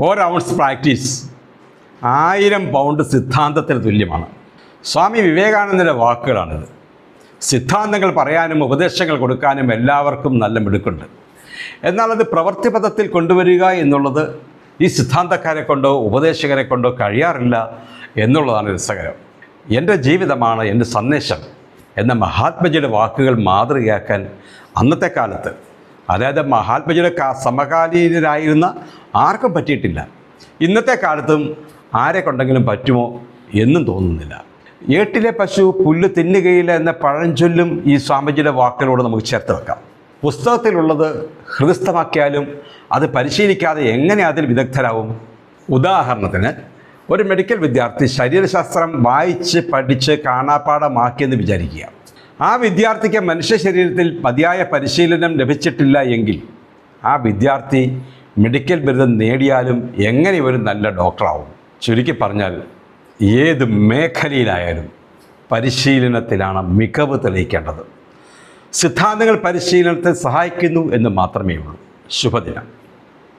ഒരൗൺസ് practice 1000 pound സിദ്ധാന്തത്തിന് തുല്യമാണ്. സ്വാമി വിവേകാനന്ദൻ്റെ വാക്കുകളാണിത്. സിദ്ധാന്തങ്ങൾ പറയാനും ഉപദേശങ്ങൾ കൊടുക്കാനും എല്ലാവർക്കും നല്ല മിടുക്കുണ്ട്. എന്നാൽ അത് പ്രവൃത്തിപഥത്തിൽ കൊണ്ടുവരിക എന്നുള്ളത് ഈ സിദ്ധാന്തക്കാരെ കൊണ്ടോ ഉപദേശകരെ കൊണ്ടോ കഴിയാറില്ല എന്നുള്ളതാണ് രസകരം. എൻ്റെ ജീവിതമാണ് എൻ്റെ സന്ദേശം എന്ന മഹാത്മജിയുടെ വാക്കുകൾ മാതൃകയാക്കാൻ അന്നത്തെ കാലത്ത്, അതായത് മഹാത്മജിയുടെ സമകാലീനരായിരുന്ന ആർക്കും പറ്റിയിട്ടില്ല. ഇന്നത്തെ കാലത്തും ആരെ കൊണ്ടെങ്കിലും പറ്റുമോ എന്നും തോന്നുന്നില്ല. ഏട്ടിലെ പശു പുല്ല് തിന്നുകയില്ല എന്ന പഴഞ്ചൊല്ലും ഈ സ്വാമിജിയുടെ വാക്കുകളോട് നമുക്ക് ചേർത്ത് വെക്കാം. പുസ്തകത്തിലുള്ളത് ഹൃദയസ്ഥമാക്കിയാലും അത് പരിശീലിക്കാതെ എങ്ങനെ അതിൽ വിദഗ്ധരാകും? ഉദാഹരണത്തിന്, ഒരു മെഡിക്കൽ വിദ്യാർത്ഥി ശരീരശാസ്ത്രം വായിച്ച് പഠിച്ച് കാണാപ്പാഠമാക്കിയെന്ന് വിചാരിക്കുക. ആ വിദ്യാർത്ഥിക്ക് മനുഷ്യ ശരീരത്തിൽ മതിയായ പരിശീലനം ലഭിച്ചിട്ടില്ല എങ്കിൽ ആ വിദ്യാർത്ഥി മെഡിക്കൽ ബിരുദം നേടിയാലും എങ്ങനെ ഒരു നല്ല ഡോക്ടറാവും? ചുരുക്കി പറഞ്ഞാൽ ഏത് മേഖലയിലായാലും പരിശീലനത്തിലാണ് മികവ് തെളിയിക്കേണ്ടത്. സിദ്ധാന്തങ്ങൾ പരിശീലനത്തെ സഹായിക്കുന്നു എന്ന് മാത്രമേ ഉള്ളൂ. ശുഭദിനം.